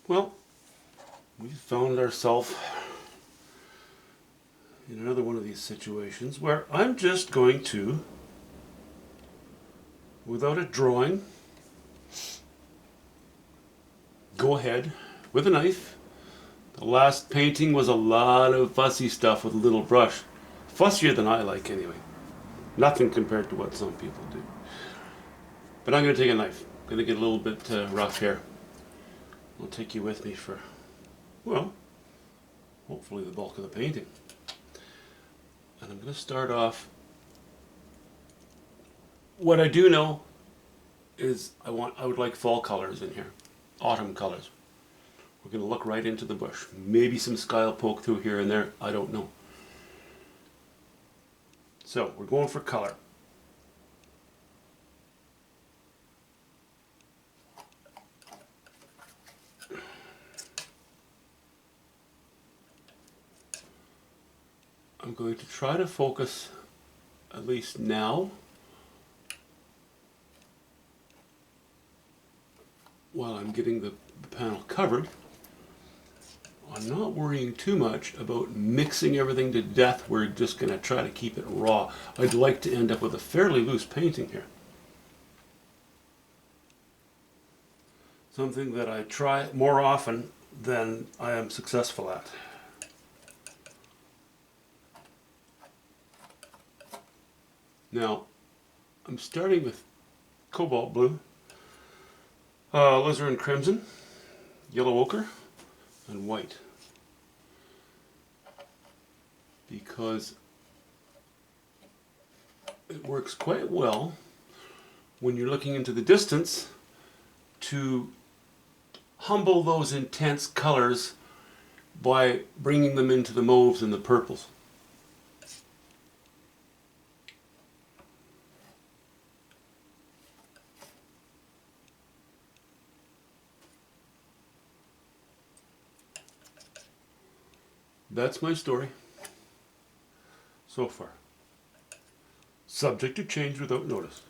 Well, we found ourselves in another one of these situations where I'm just going to, without a drawing, go ahead with a knife. The last painting was a lot of fussy stuff with a little brush. Fussier than I like anyway. Nothing compared to what some people do. But I'm going to take a knife. I'm going to get a little bit rough here. I'll take you with me for, well, hopefully the bulk of the painting. And I'm going to start off. What I do know is I would like fall colors in here, autumn colors. We're going to look right into the bush. Maybe some sky will poke through here and there. I don't know. So we're going for color. I'm going to try to focus, at least now, while I'm getting the panel covered, I'm not worrying too much about mixing everything to death. We're just going to try to keep it raw. I'd like to end up with a fairly loose painting here. Something that I try more often than I am successful at. Now, I'm starting with cobalt blue, alizarin crimson, yellow ochre, and white. Because it works quite well when you're looking into the distance to humble those intense colors by bringing them into the mauves and the purples. That's my story so far. Subject to change without notice.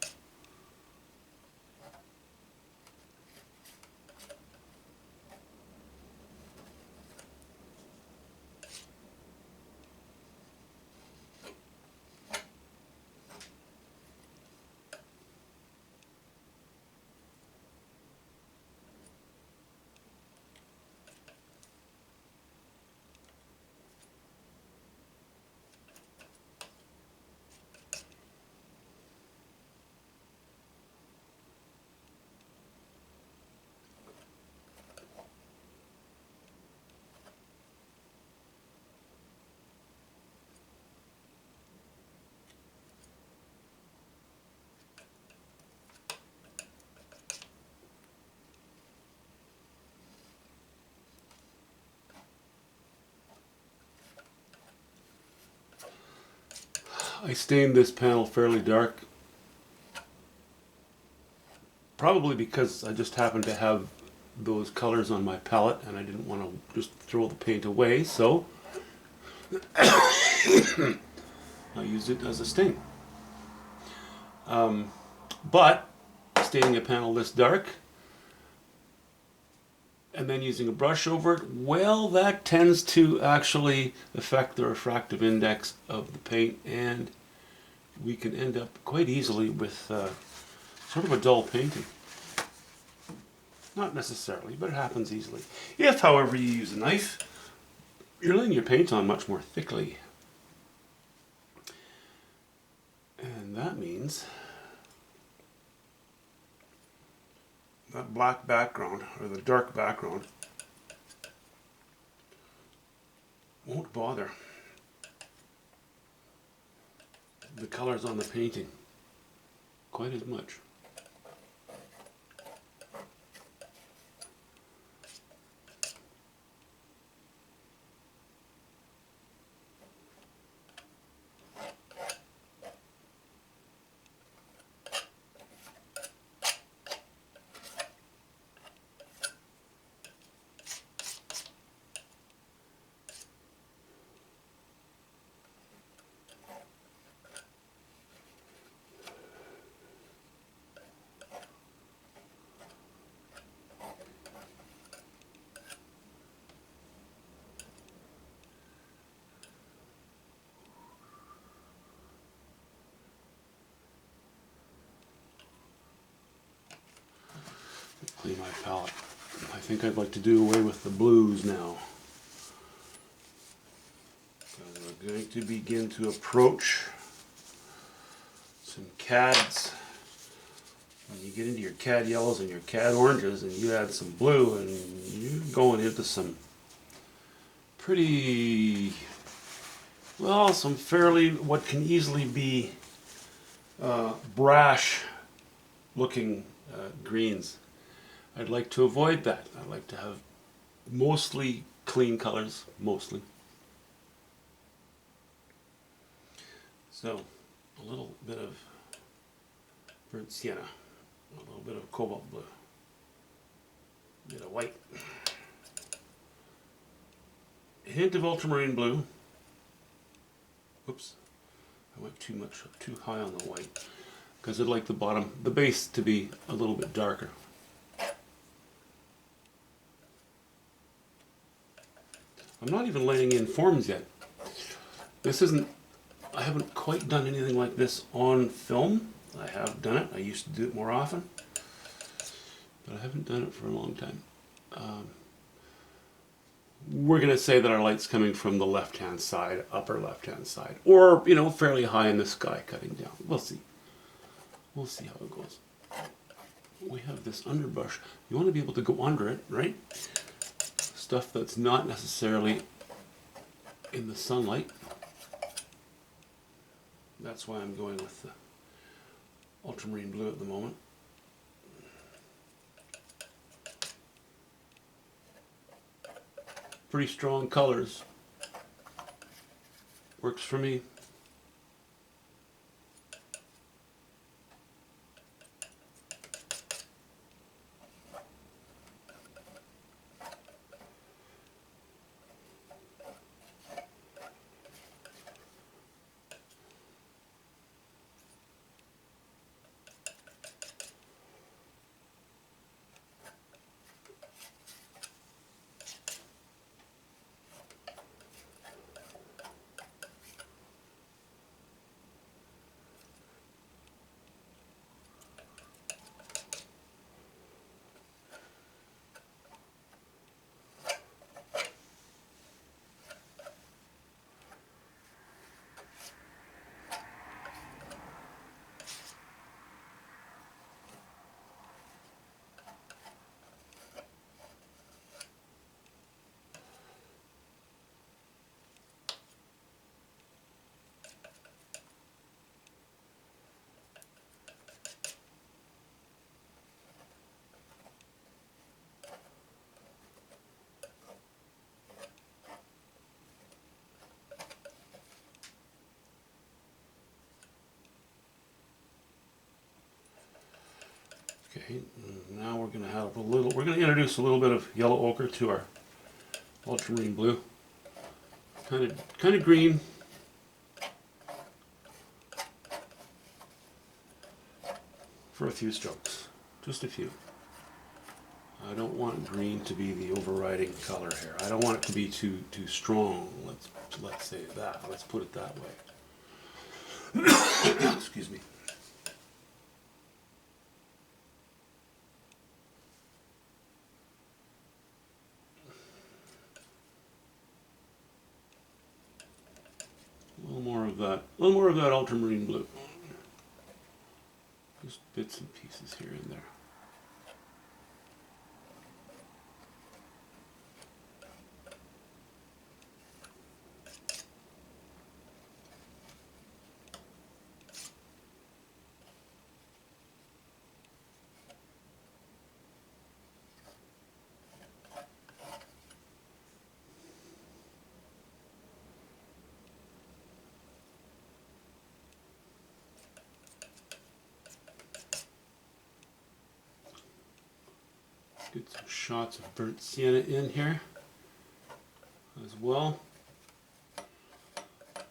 I stained this panel fairly dark, probably because I just happened to have those colors on my palette and I didn't want to just throw the paint away, so I used it as a stain. But staining a panel this dark and then using a brush over it, well, that tends to actually affect the refractive index of the paint, and we can end up quite easily with sort of a dull painting. Not necessarily, but it happens easily. If, however, you use a knife, you're laying your paint on much more thickly. And that means that black background, or the dark background, won't bother the colors on the painting quite as much. basically my palette. I think I'd like to do away with the blues now. We're going to begin to approach some cads. When you get into your cad yellows and your cad oranges and you add some blue, and you're going into some pretty, well, some fairly, what can easily be brash looking greens. I'd like to avoid that. I'd like to have mostly clean colors, mostly. So, a little bit of burnt sienna, a little bit of cobalt blue, a bit of white, a hint of ultramarine blue. Oops, I went too high on the white, because I'd like the base to be a little bit darker. I'm not even laying in forms yet. I haven't quite done anything like this on film. I have done it. I used to do it more often, but I haven't done it for a long time. We're going to say that our light's coming from the left-hand side, upper left-hand side, or, fairly high in the sky cutting down. We'll see. We'll see how it goes. We have this underbrush. You want to be able to go under it, right? Stuff that's not necessarily in the sunlight. That's why I'm going with the ultramarine blue at the moment. Pretty strong colors. Works for me. Okay, now we're going to introduce a little bit of yellow ochre to our ultramarine blue. Kind of green. For a few strokes, just a few. I don't want green to be the overriding color here. I don't want it to be too strong. Let's say that. Let's put it that way. Excuse me. A little more of that ultramarine blue. Just bits and pieces here and there. Get some shots of burnt sienna in here as well.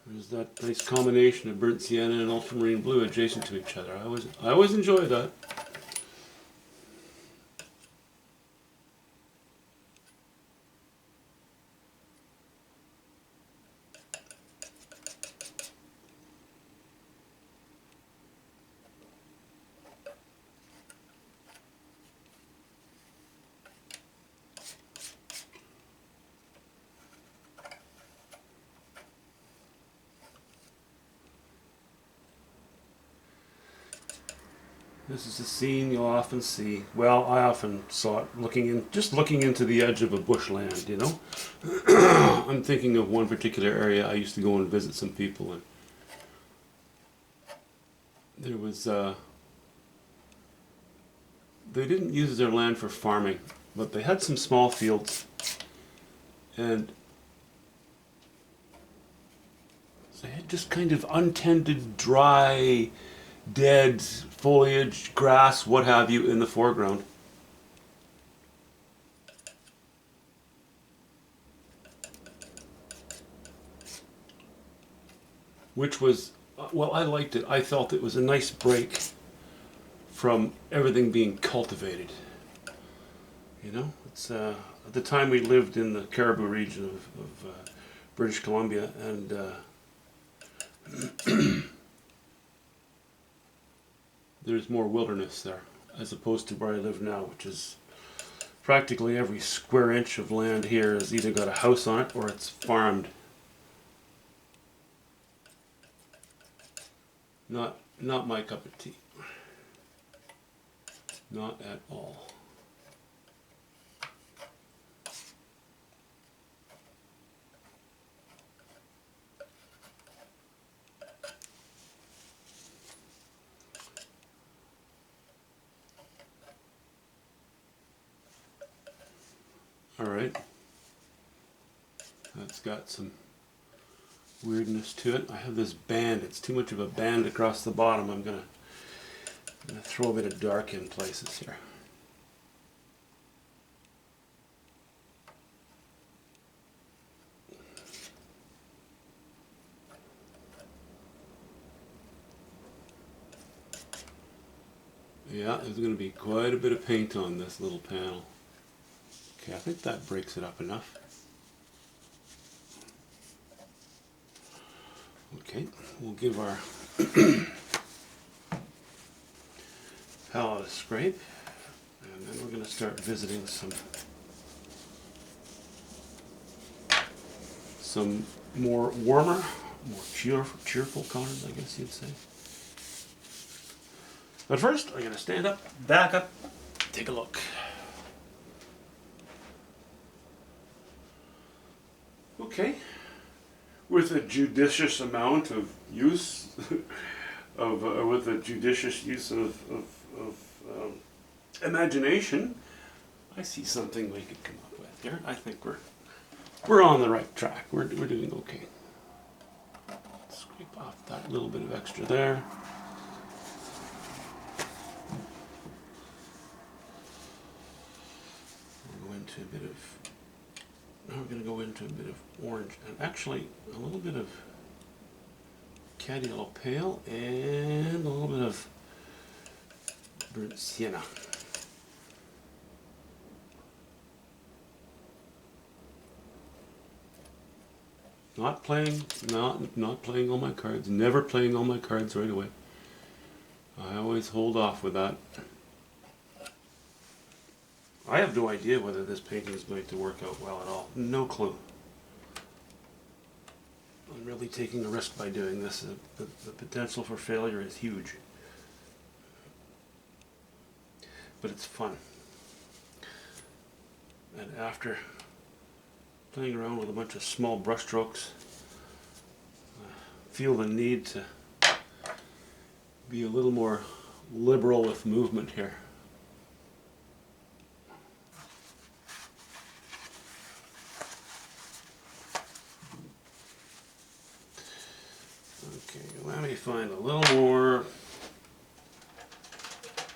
There's that nice combination of burnt sienna and ultramarine blue adjacent to each other. I always enjoy that. This is a scene you'll often see. Well, I often saw it just looking into the edge of a bushland, you know. I'm thinking of one particular area I used to go and visit some people, and there was, they didn't use their land for farming, but they had some small fields, and they had just kind of untended, dry, dead foliage, grass, what have you, in the foreground. Which was, well, I liked it. I felt it was a nice break from everything being cultivated. You know, it's at the time we lived in the Caribou region of British Columbia, and there's more wilderness there as opposed to where I live now, which is practically every square inch of land here has either got a house on it or it's farmed. Not my cup of tea. Not at all. All right. That's got some weirdness to it. I have this band. It's too much of a band across the bottom. I'm gonna throw a bit of dark in places here. Yeah, there's going to be quite a bit of paint on this little panel. Okay, I think that breaks it up enough. Okay, we'll give our palette a scrape, and then we're going to start visiting some more warmer, more cheerful colors, I guess you'd say. But first, I'm going to stand up, back up, take a look. Okay, with a judicious amount of use with a judicious use of imagination, I see something we could come up with here. I think we're on the right track. We're doing okay. Scrape off that little bit of extra there. Now we're going to go into a bit of orange, and actually a little bit of cad yellow pale and a little bit of burnt sienna. Not playing all my cards. Never playing all my cards right away. I always hold off with that. I have no idea whether this painting is going to work out well at all. No clue. I'm really taking a risk by doing this. The potential for failure is huge. But it's fun. And after playing around with a bunch of small brush strokes, I feel the need to be a little more liberal with movement here. Let me find a little more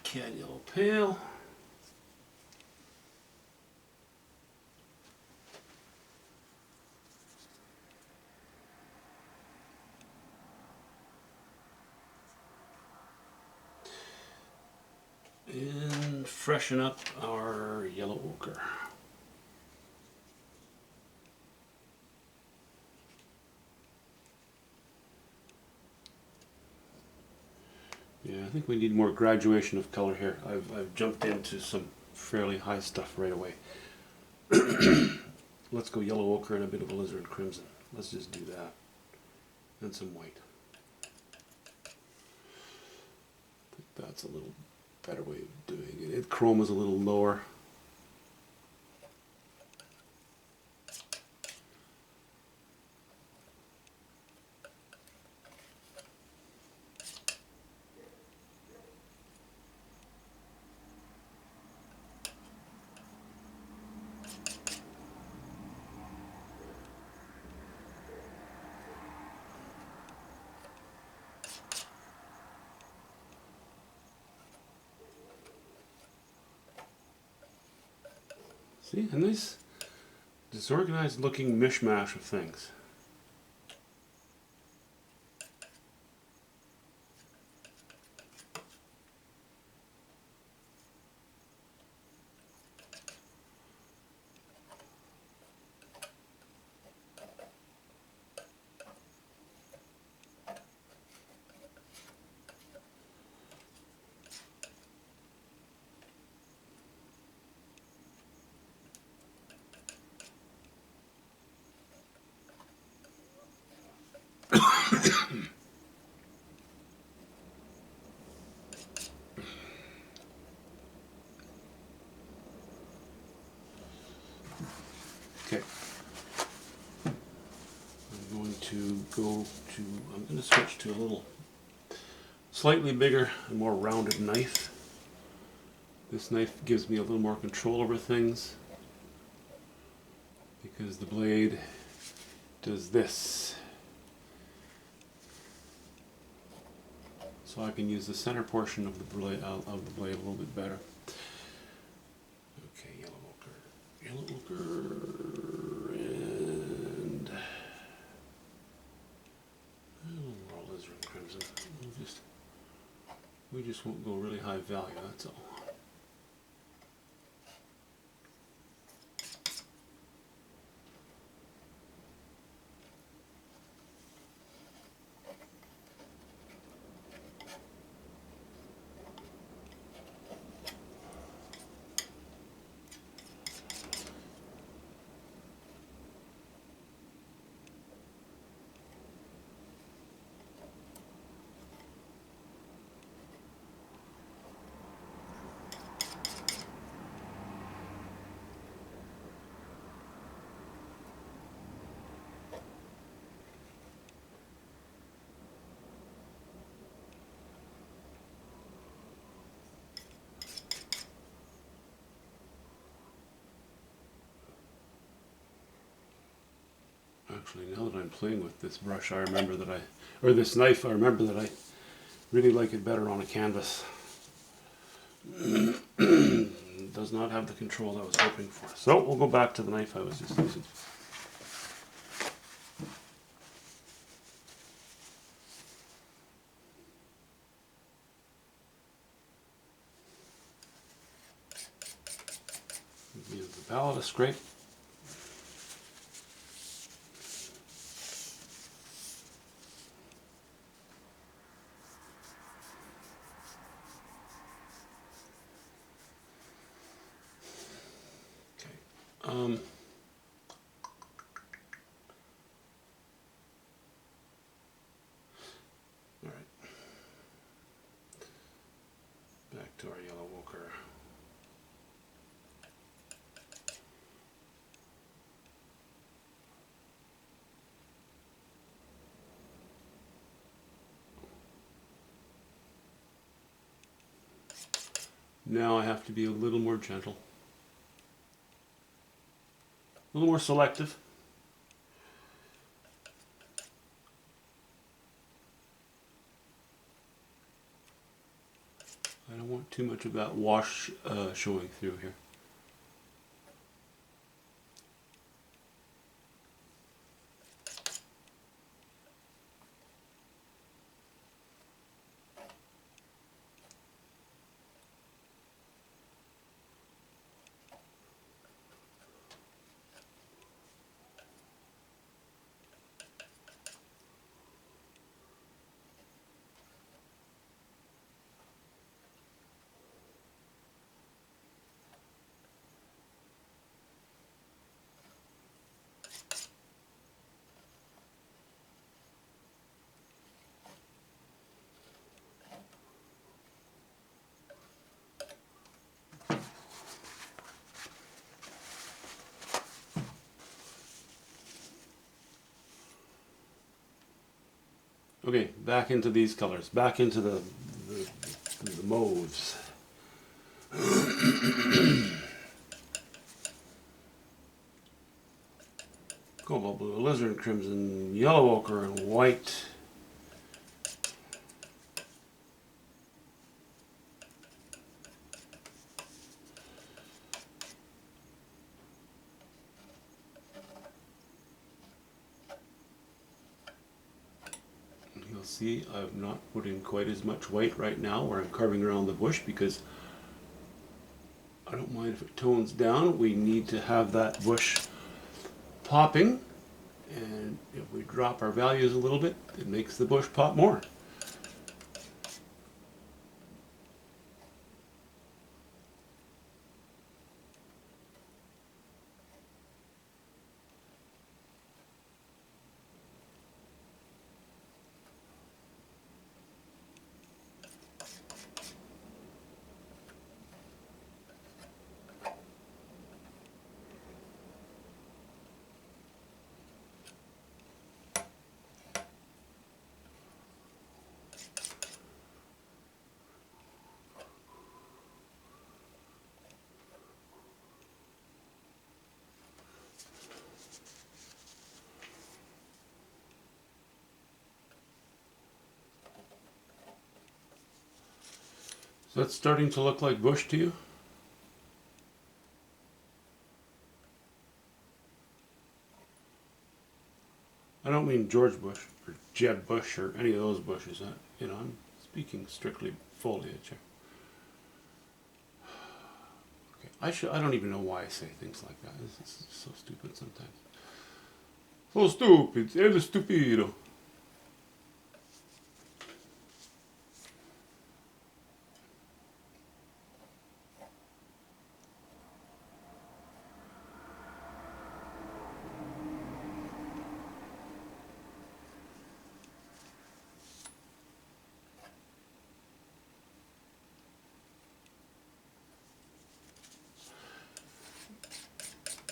cad yellow pale. And freshen up our yellow ochre. Yeah, I think we need more graduation of color here. I've jumped into some fairly high stuff right away. Let's go yellow ochre and a bit of alizarin crimson. Let's just do that. And some white. I think that's a little better way of doing it. Chrome is a little lower. See, a nice disorganized looking mishmash of things. Okay. I'm going to switch to a little slightly bigger and more rounded knife. This knife gives me a little more control over things because the blade does this. So I can use the center portion of the blade a little bit better. Okay, yellow ochre, and more alizarin crimson. We just won't go really high value. That's all. Actually, now that I'm playing with this brush, this knife, I remember that I really like it better on a canvas. It does not have the control I was hoping for. So we'll go back to the knife I was just using. Use the palette to scrape. All right. Back to our yellow ochre. Now I have to be a little more gentle, a little more selective. I don't want too much of that wash showing through here. Okay, back into these colors, back into the mauves. Cobalt blue, alizarin crimson, yellow ochre, and white. You'll see I've not put in quite as much white right now where I'm carving around the bush, because I don't mind if it tones down. We need to have that bush popping, and if we drop our values a little bit, it makes the bush pop more. So that's starting to look like bush to you? I don't mean George Bush or Jeb Bush or any of those bushes. I'm speaking strictly foliage here. Okay, I don't even know why I say things like that. This is so stupid sometimes. So stupid, el stupido.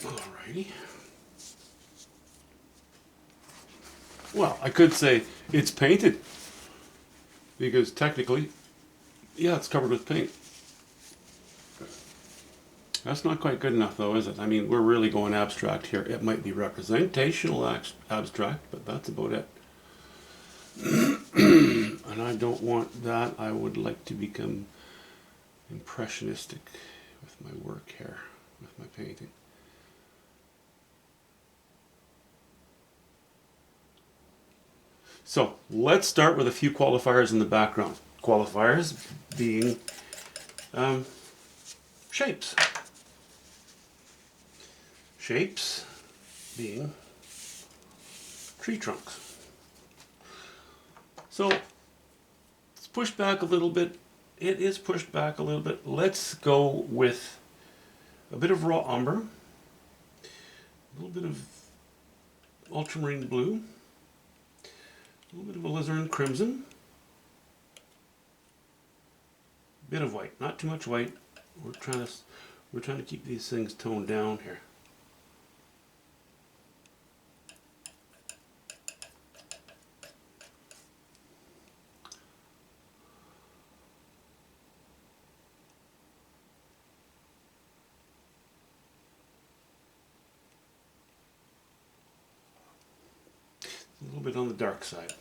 Alrighty. Well, I could say it's painted, because technically, yeah, it's covered with paint. That's not quite good enough though, is it? I mean, we're really going abstract here. It might be representational abstract, but that's about it. And I don't want that. I would like to become impressionistic with my work here, with my painting. So let's start with a few qualifiers in the background. Qualifiers being shapes. Shapes being tree trunks. So it's pushed back a little bit. It is pushed back a little bit. Let's go with a bit of raw umber, a little bit of ultramarine blue, a little bit of alizarin crimson, a bit of white, not too much white. We're trying to keep these things toned down here. A little bit on the dark side.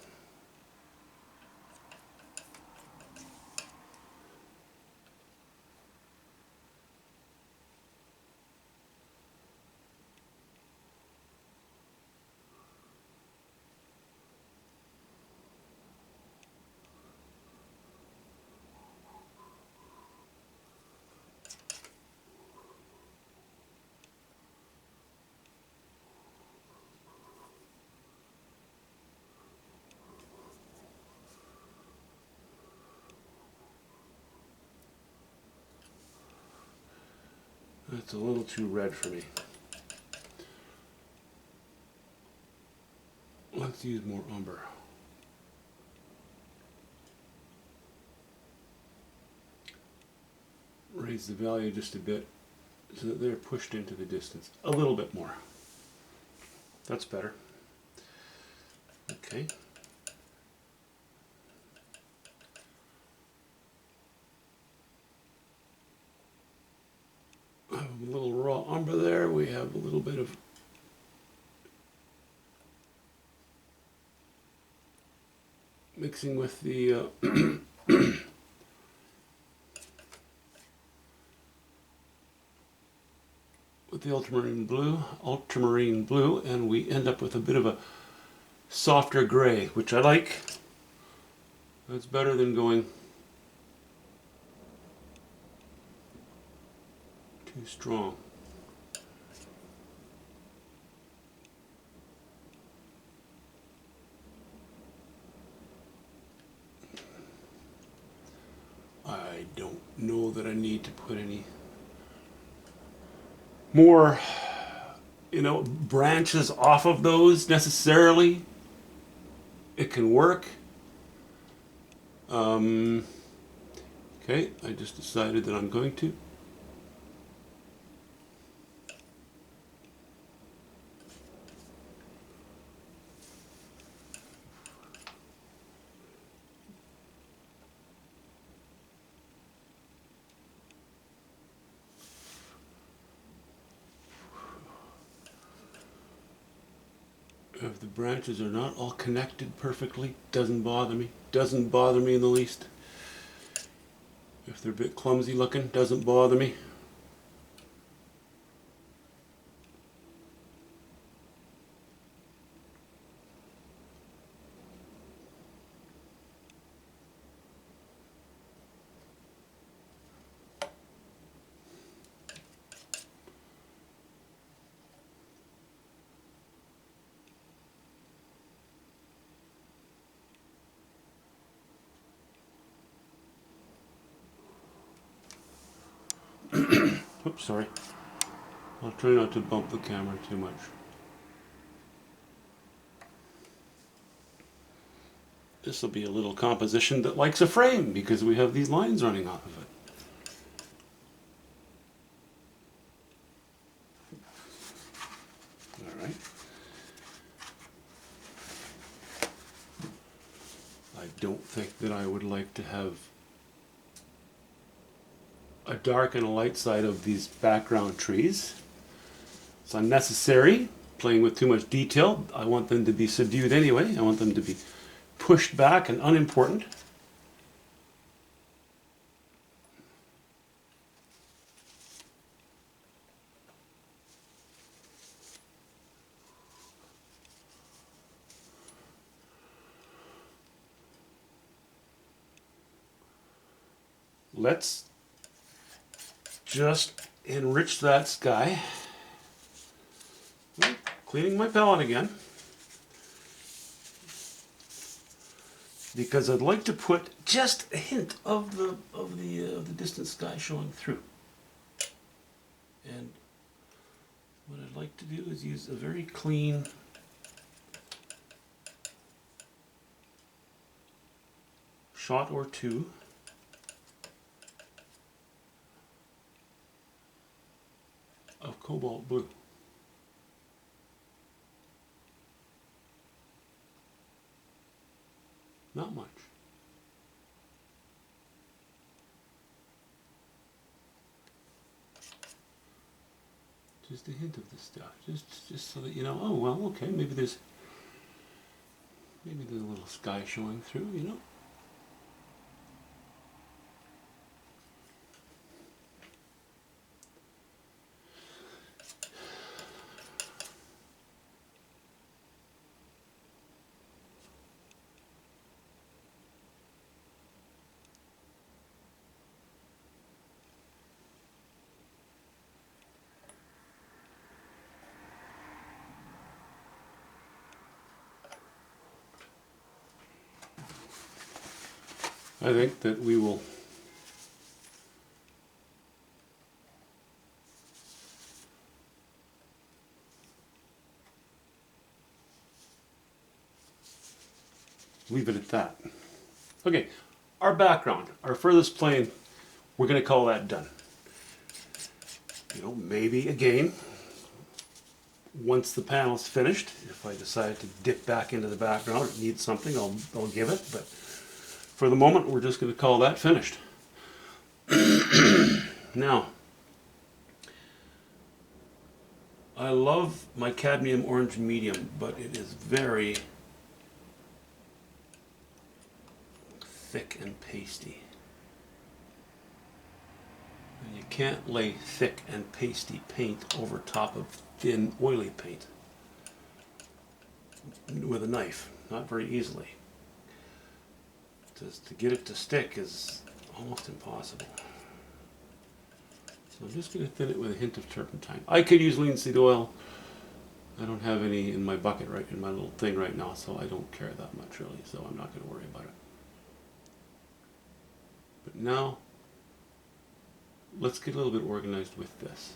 That's a little too red for me. Let's use more umber. Raise the value just a bit so that they're pushed into the distance. A little bit more. That's better. Okay. we have a little bit of mixing with the with the ultramarine blue, and we end up with a bit of a softer gray, which I like. That's better than going too strong. I don't know that I need to put any more, branches off of those necessarily. It can work. Okay, I just decided that I'm going to. If the branches are not all connected perfectly, doesn't bother me. Doesn't bother me in the least. If they're a bit clumsy looking, doesn't bother me. Oops, sorry. I'll try not to bump the camera too much. This will be a little composition that likes a frame because we have these lines running off of it. All right. I don't think that I would like to have a dark and a light side of these background trees. It's unnecessary, playing with too much detail. I want them to be subdued anyway. I want them to be pushed back and unimportant. Let's just enrich that sky. Cleaning my palette again, because I'd like to put just a hint of the distant sky showing through. And what I'd like to do is use a very clean shot or two of cobalt blue. Not much. Just a hint of this stuff, just so that you know. Oh well, okay. Maybe there's a little sky showing through. I think that we will leave it at that. Okay, our background, our furthest plane, we're going to call that done. Maybe again, once the panel's finished, if I decide to dip back into the background, it needs something, I'll give it, but for the moment, we're just going to call that finished. Now, I love my cadmium orange medium, but it is very thick and pasty. And you can't lay thick and pasty paint over top of thin, oily paint with a knife, not very easily. To get it to stick is almost impossible. So I'm just going to thin it with a hint of turpentine. I could use linseed oil. I don't have any in my bucket right in my little thing right now, so I don't care that much really, so I'm not going to worry about it. But now, let's get a little bit organized with this.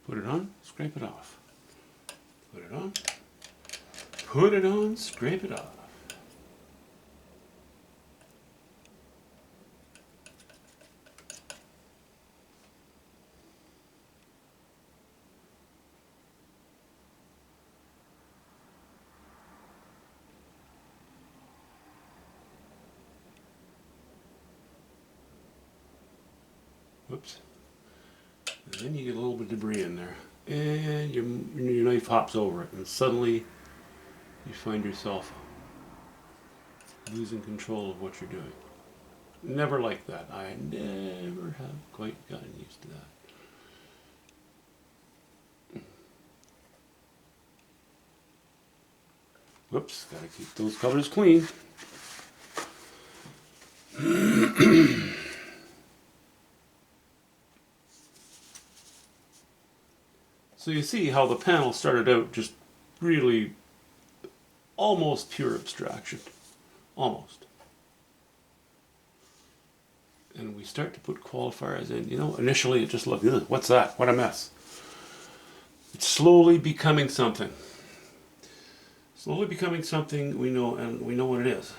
Put it on, scrape it off. Put it on, put it on, scrape it off. Whoops. And then you get a little bit of debris in there. And your knife hops over it, and suddenly you find yourself losing control of what you're doing. Never like that. I never have quite gotten used to that. Whoops, gotta keep those colors clean. So you see how the panel started out just really almost pure abstraction. Almost. And we start to put qualifiers in. You know, initially it just looked, ugh, what's that? What a mess. It's slowly becoming something. Slowly becoming something we know, and we know what it is.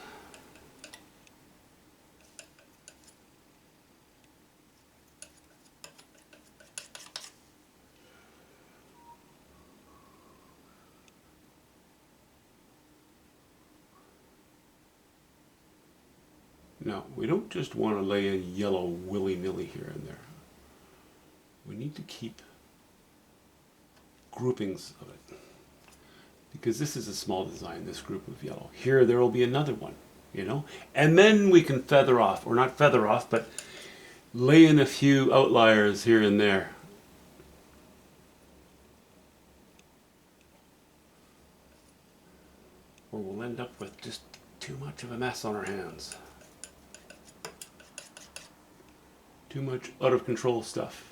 Now, we don't just want to lay a yellow willy-nilly here and there. We need to keep groupings of it. Because this is a small design, this group of yellow. Here there will be another one, you know? And then we can feather off, or not feather off, but lay in a few outliers here and there. Or we'll end up with just too much of a mess on our hands. Too much out of control stuff.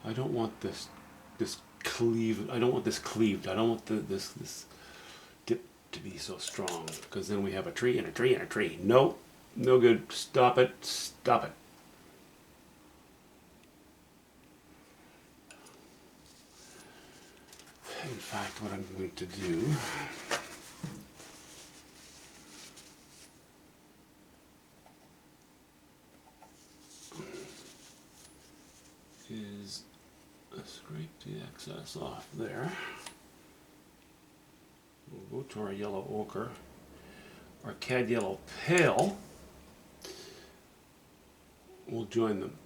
I don't want this cleaved. I don't want this cleaved. I don't want this dip to be so strong, because then we have a tree and a tree and a tree. No, no good. Stop it. Stop it. In fact, what I'm going to do is scrape the excess off there. We'll go to our yellow ochre, our cad yellow pale. We'll join them.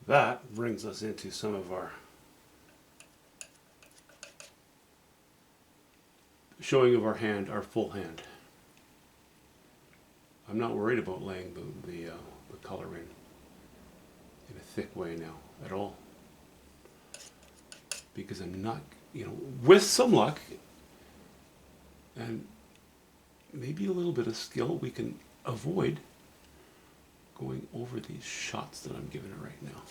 That brings us into some of our showing of our hand, our full hand. I'm not worried about laying the color in a thick way now at all, because I'm not, with some luck and maybe a little bit of skill, we can avoid going over these shots that I'm giving it right now.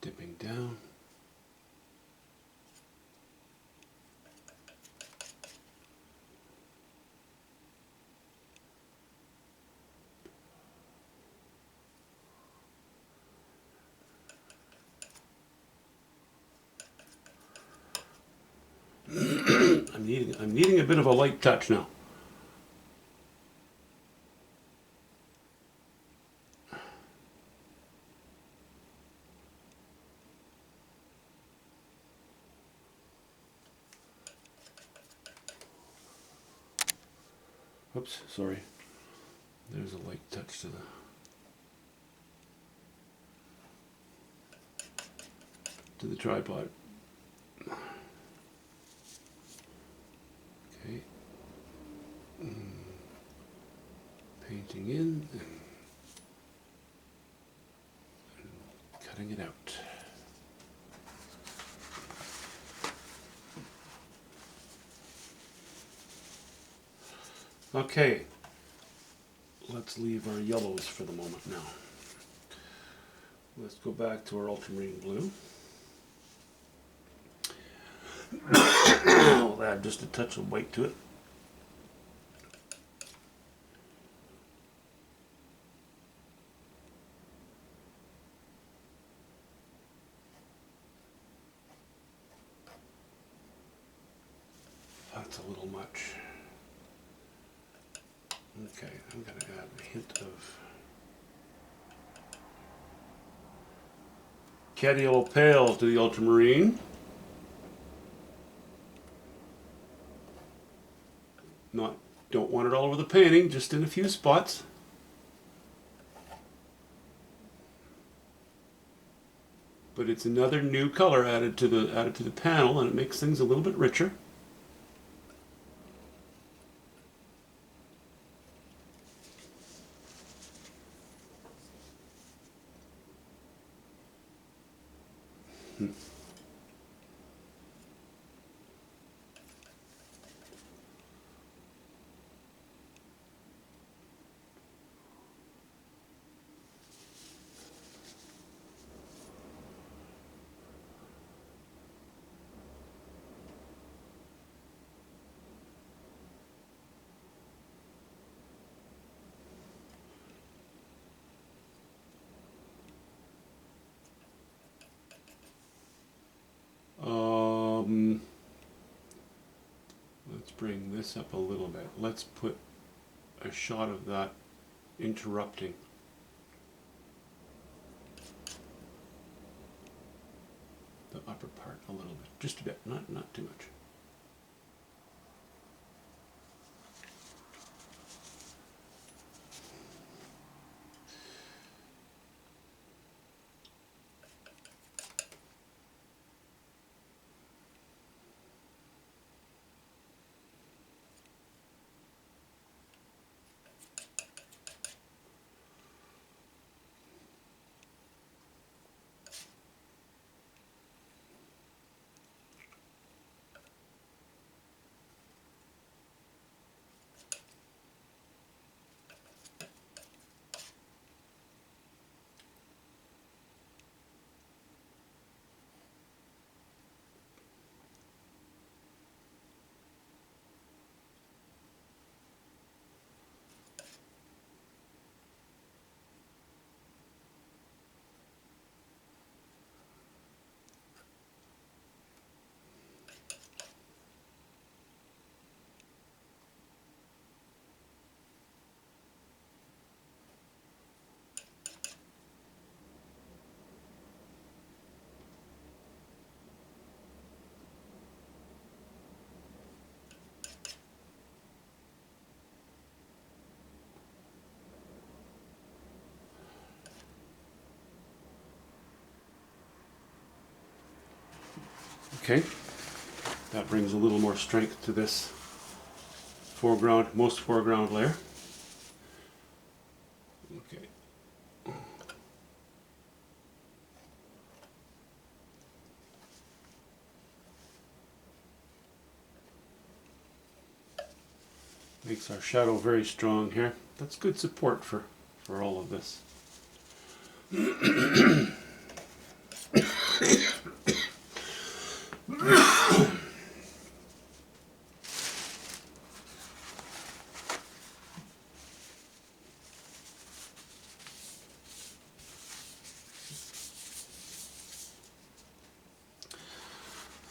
Dipping down. I'm needing a bit of a light touch now. Oops, sorry. There's a light touch to the tripod. Okay. Painting in and cutting it out. Okay, let's leave our yellows for the moment now. Let's go back to our ultramarine blue. We'll add just a touch of white to it. That's a little much. Okay, I'm going to add a hint of Cadiolo Pale to the ultramarine. Don't want it all over the painting, just in a few spots. But it's another new color added to the panel, and it makes things a little bit richer. Let's bring this up a little bit. Let's put a shot of that interrupting the upper part a little bit, just a bit, not too much. Okay, that brings a little more strength to this most foreground layer. Okay. Makes our shadow very strong here. That's good support for all of this.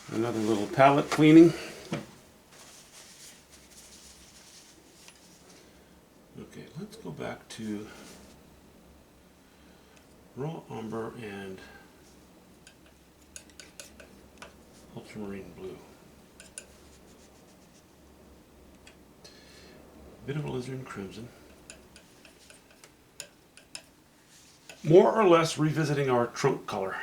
Another little palette cleaning. Okay, let's go back to raw umber and ultramarine blue. Bit of alizarin crimson. More or less revisiting our trunk color.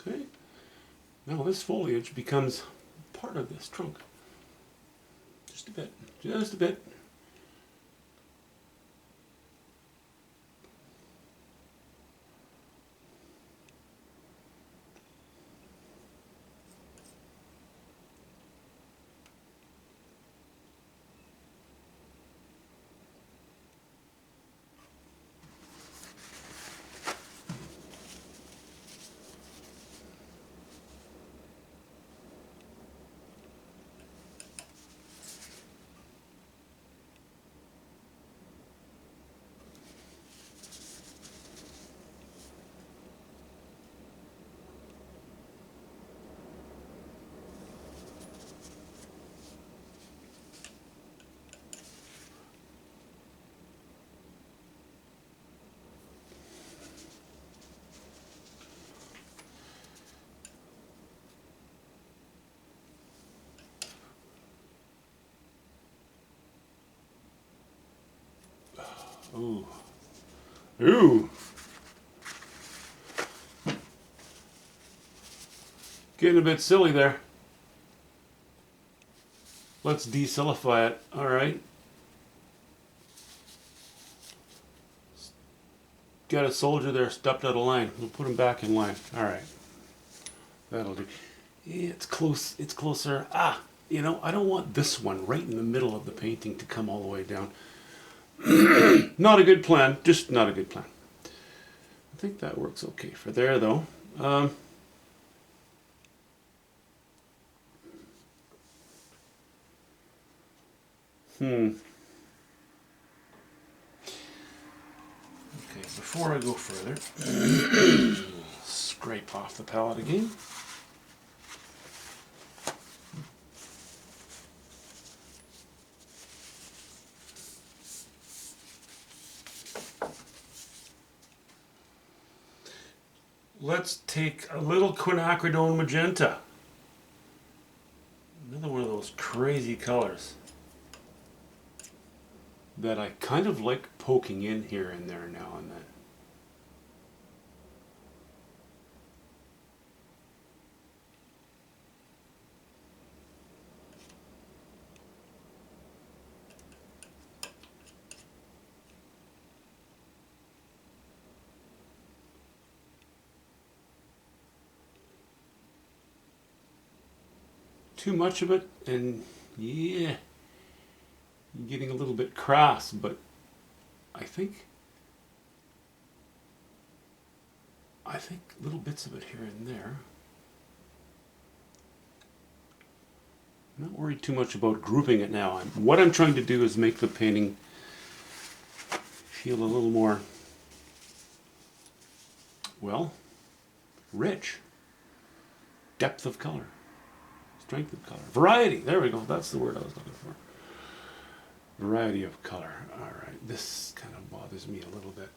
Okay, now this foliage becomes part of this trunk. Just a bit, just a bit. Ooh. Ooh. Getting a bit silly there. Let's desilify it. All right. Got a soldier there stepped out of line. We'll put him back in line. All right. That'll do. Yeah, it's close. It's closer. Ah, you know, I don't want this one right in the middle of the painting to come all the way down. Not a good plan. Just not a good plan. I think that works okay for there, though. Okay, before I go further, scrape off the palette again. Let's take a little quinacridone magenta. Another one of those crazy colors that I kind of like poking in here and there now and then. Too much of it, and yeah, getting a little bit crass, but I think little bits of it here and there. I'm not worried too much about grouping it now. What I'm trying to do is make the painting feel a little more, well, rich, depth of color, strength of color, variety. There we go. That's the word I was looking for. Variety of color. All right. This kind of bothers me a little bit.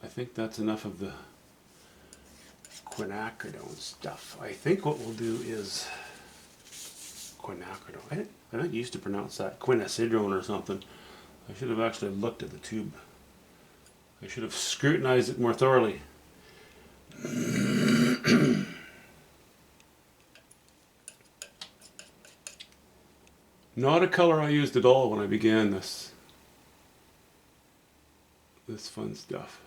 I think that's enough of the quinacridone stuff. I think what we'll do is quinacridone. I think you used to pronounce that quinacidrone or something. I should have actually looked at the tube. I should have scrutinized it more thoroughly. Not a color I used at all when I began this fun stuff.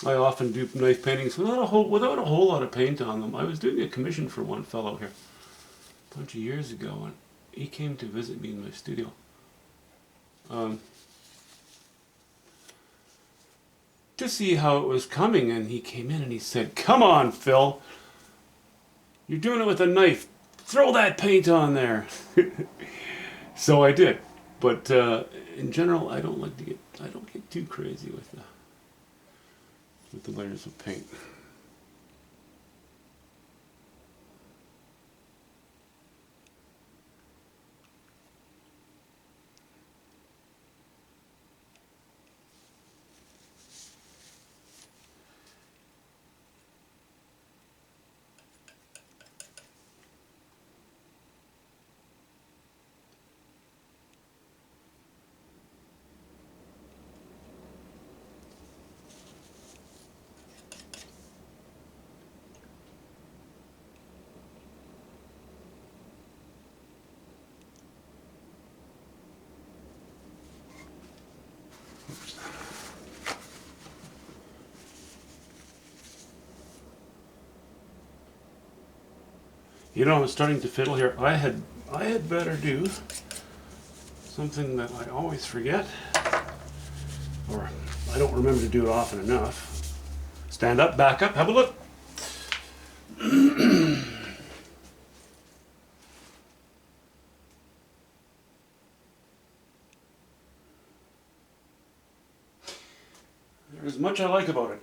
I often do knife paintings without a whole lot of paint on them. I was doing a commission for one fellow here a bunch of years ago, and he came to visit me in my studio. To see how it was coming, and he came in and he said, "Come on, Phil, you're doing it with a knife. Throw that paint on there." So I did, but in general, I don't get too crazy with the layers of paint. You know, I'm starting to fiddle here. I had better do something that I always forget, or I don't remember to do it often enough. Stand up, back up, have a look. There's much I like about it.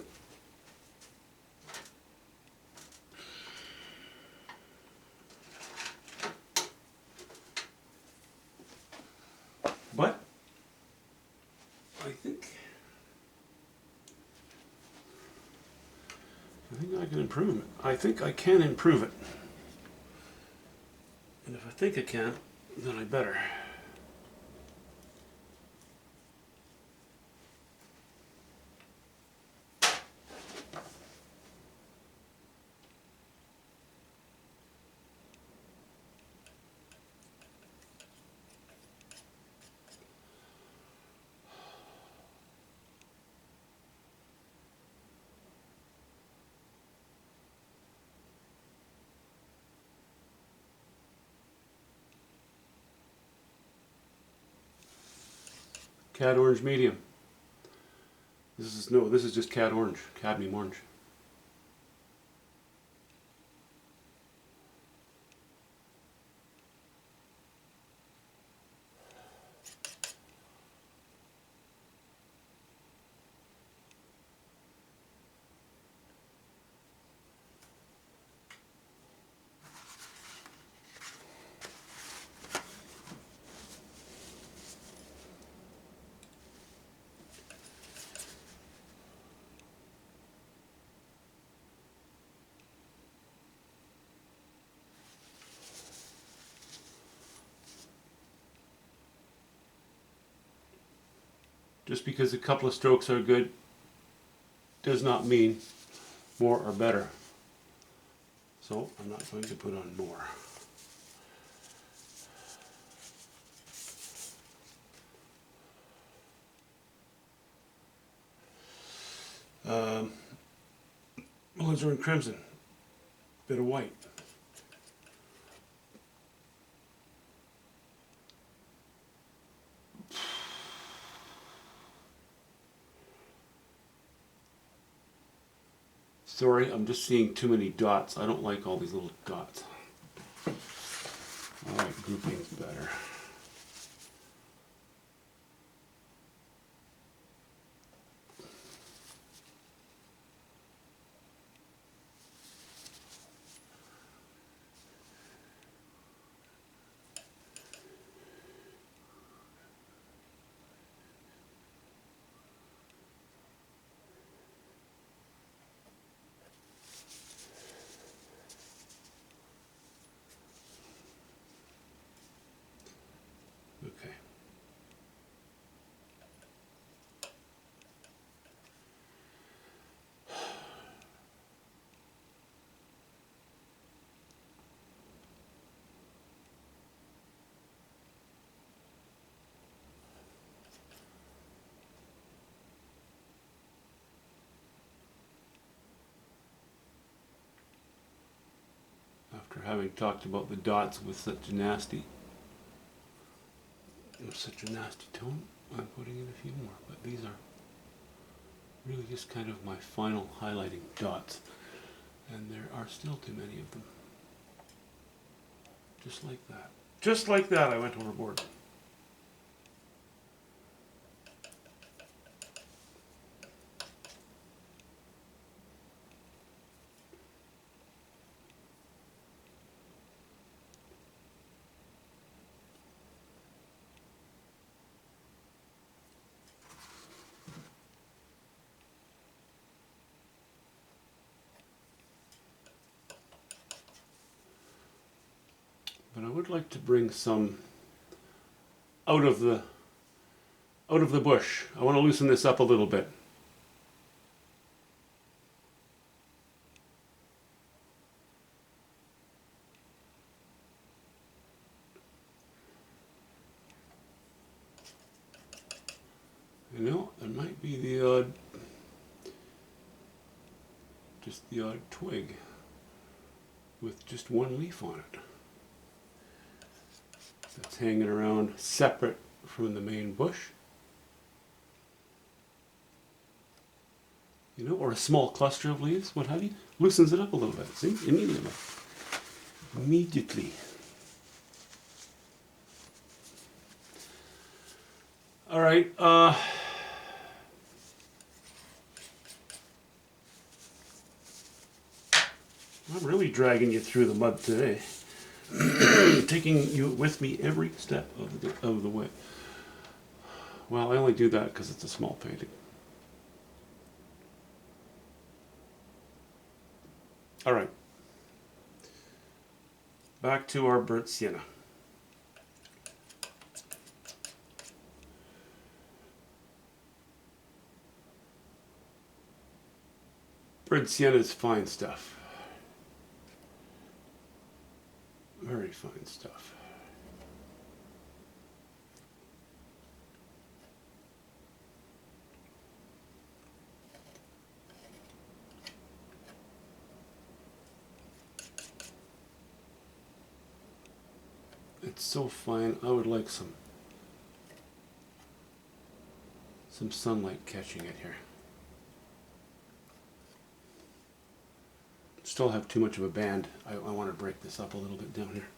But I think I can improve it. I think I can improve it. And if I think I can, then I better. Cad orange medium. This is just cad orange, cadmium orange. Just because a couple of strokes are good does not mean more or better. So I'm not going to put on more. Well, alizarin crimson, bit of white. Sorry, I'm just seeing too many dots. I don't like all these little dots. I like groupings better. Okay. After having talked about the dots with such a nasty tone, I'm putting in a few more, but these are really just kind of my final highlighting dots, and there are still too many of them. Just like that. Just like that, I went overboard. But I would like to bring some out of the bush. I want to loosen this up a little bit. You know, there might be just the odd twig with just one leaf on it that's hanging around separate from the main bush. You know, or a small cluster of leaves, what have you. Loosens it up a little bit, see? Immediately. All right, I'm really dragging you through the mud today. Taking you with me every step of the way. Well, I only do that because it's a small painting. All right. Back to our burnt sienna. Burnt sienna is fine stuff. Very fine stuff. It's so fine. I would like some sunlight catching it here. Still have too much of a band. I want to break this up a little bit down here.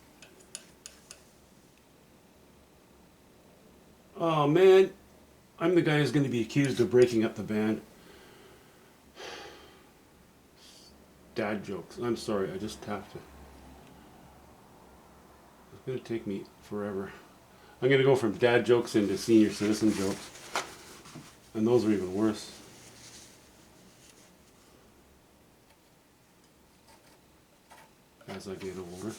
Oh man, I'm the guy who's going to be accused of breaking up the band. Dad jokes. I'm sorry, I just have to. It's going to take me forever. I'm going to go from dad jokes into senior citizen jokes. And those are even worse. As I get older.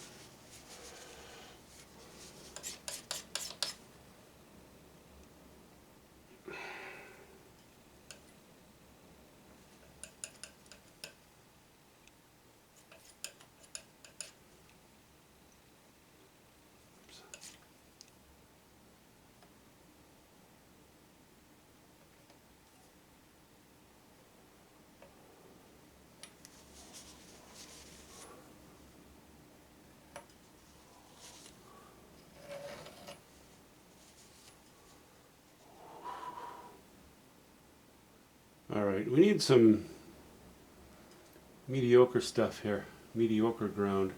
we need some mediocre stuff here. Mediocre ground.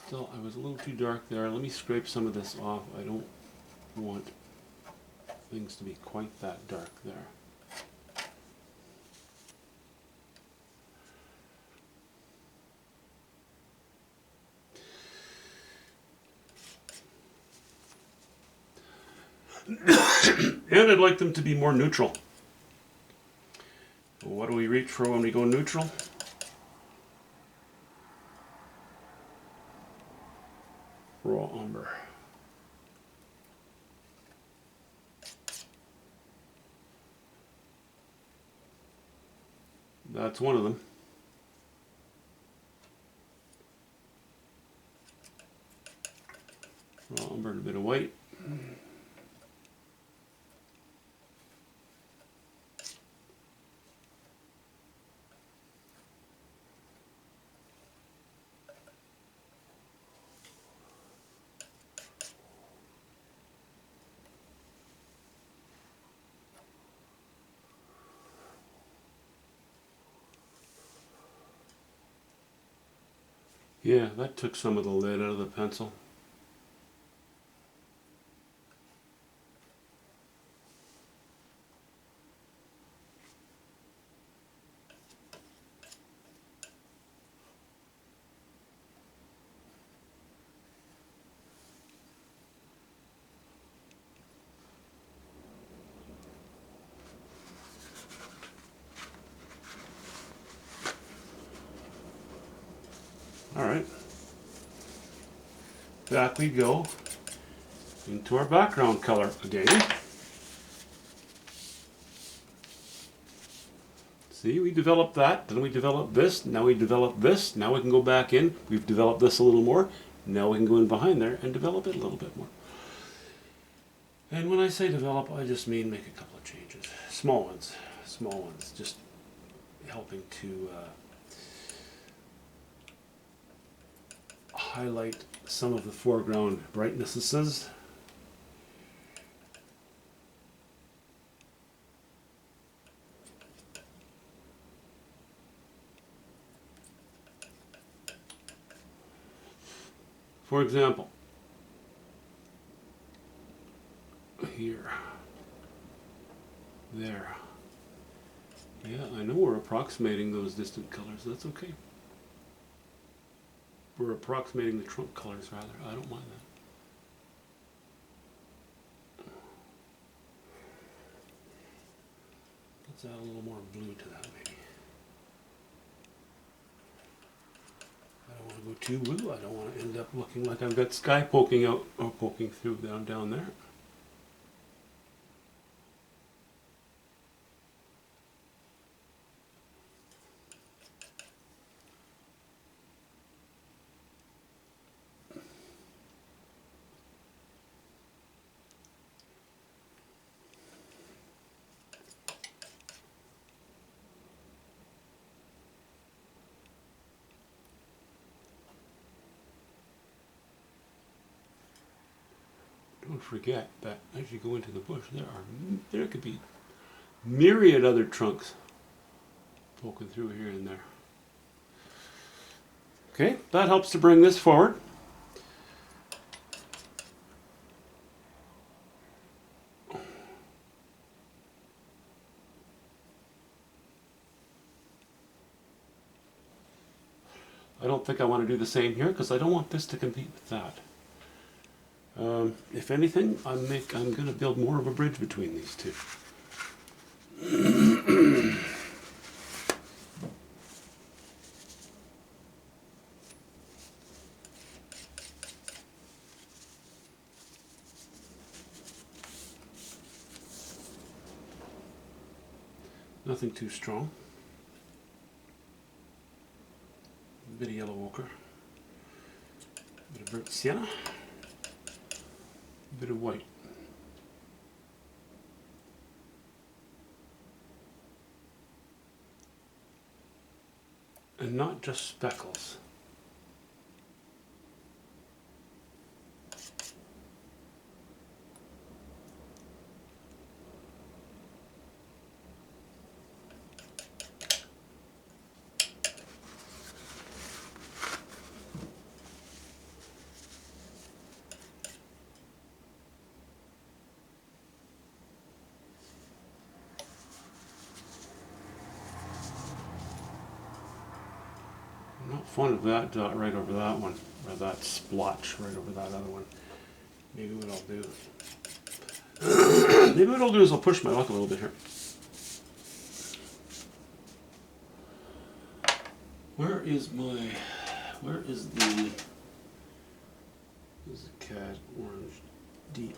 Still, I was a little too dark there. Let me scrape some of this off. I don't want things to be quite that dark there. And I'd like them to be more neutral. What do we reach for when we go neutral? Raw umber. That's one of them. Raw umber and a bit of white. Yeah, that took some of the lead out of the pencil. All right. Back we go into our background color again. See, we developed that, then we developed this, now we develop this, now we can go back in, we've developed this a little more, now we can go in behind there and develop it a little bit more. And when I say develop, I just mean make a couple of changes. Small ones, just helping to highlight some of the foreground brightnesses. For example, here, there. Yeah, I know we're approximating those distant colors. That's okay. We're approximating the trunk colors, rather. I don't mind that. Let's add a little more blue to that, maybe. I don't want to go too blue. I don't want to end up looking like I've got sky poking out or poking through down there. Don't forget that as you go into the bush, there could be myriad other trunks poking through here and there. Okay, that helps to bring this forward. I don't think I want to do the same here because I don't want this to compete with that. If anything, I'm going to build more of a bridge between these two. Nothing too strong. A bit of yellow ochre. A bit of burnt sienna. A bit of white. And not just speckles. fun of that dot right over that one, or that splotch right over that other one. Maybe what I'll do, maybe what I'll do is I'll push my luck a little bit here. Where is the Cad Orange Deep?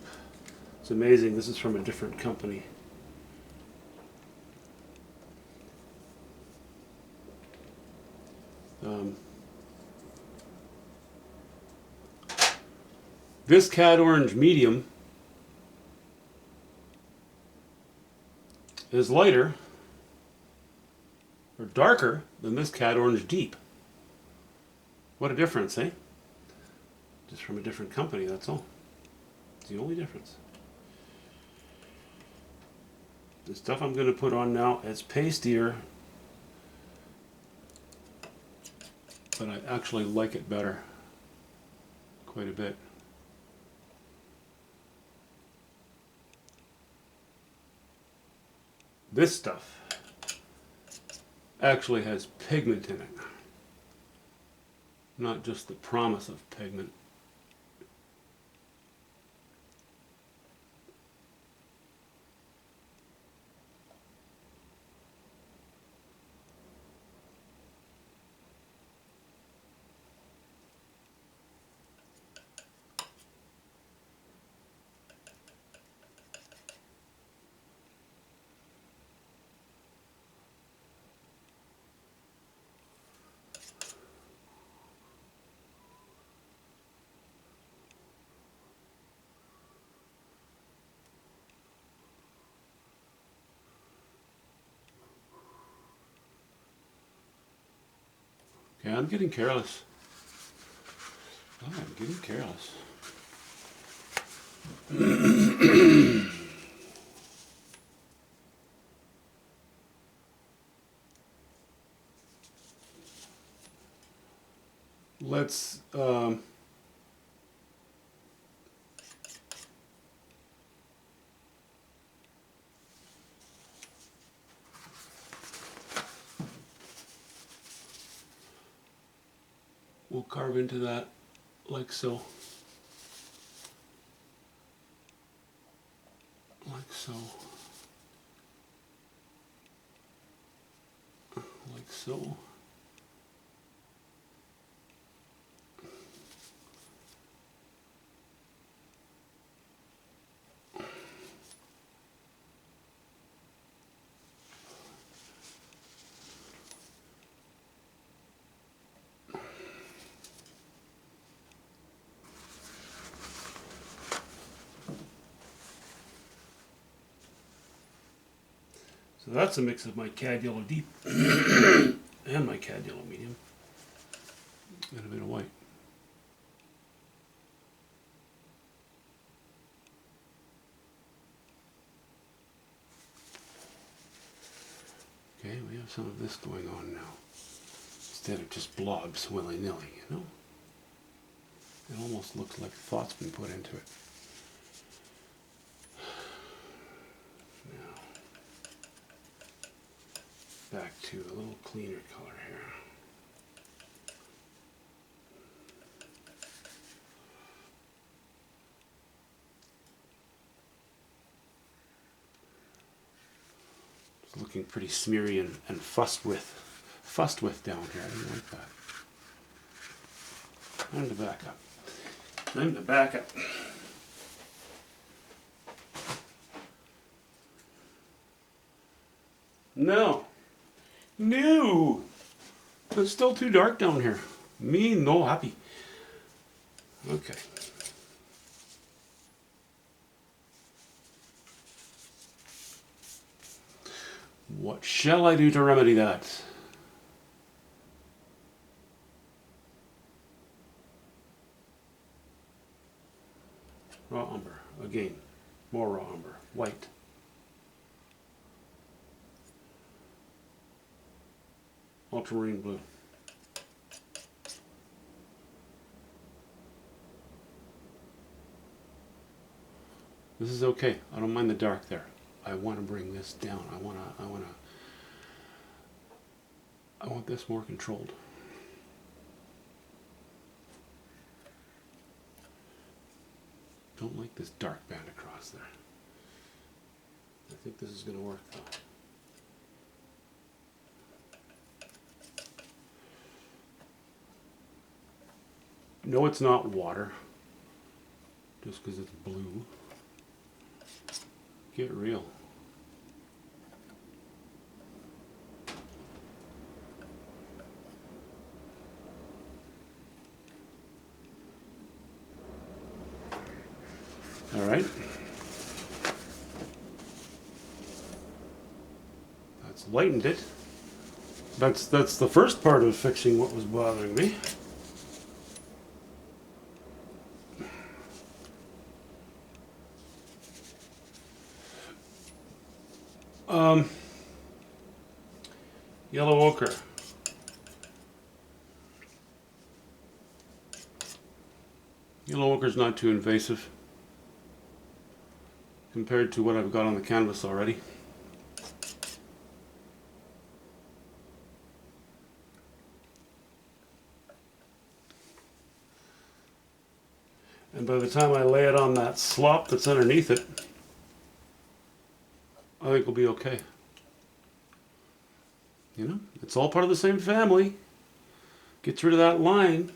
It's amazing, this is from a different company. This Cad Orange Medium is lighter or darker than this Cad Orange Deep. What a difference, eh? Just from a different company, that's all. It's the only difference. The stuff I'm going to put on now is pastier, but I actually like it better quite a bit. This stuff actually has pigment in it, not just the promise of pigment. Okay, I'm getting careless. Oh, I'm getting careless. Let's we'll carve into that like so. Like so. Like so. So that's a mix of my Cad Yellow Deep and my Cad Yellow Medium and a bit of white. Okay, we have some of this going on now. Instead of just blobs willy-nilly, you know? It almost looks like thought's been put into it. Back to a little cleaner color here. It's looking pretty smeary and fussed with down here. I don't like that. Time to back up. Time to back up. No. No! It's still too dark down here. Me no happy. Okay. What shall I do to remedy that? Raw umber. Again. More raw umber. White. Ultramarine blue. This is okay. I don't mind the dark there. I want to bring this down. I want this more controlled. Don't like this dark band across there. I think this is going to work though. No, it's not water. Just because it's blue. Get real. All right. That's lightened it. That's the first part of fixing what was bothering me. Yellow ochre. Yellow ochre is not too invasive compared to what I've got on the canvas already. And by the time I lay it on that slop that's underneath it, I think we'll be okay. You know, it's all part of the same family. Gets rid of that line.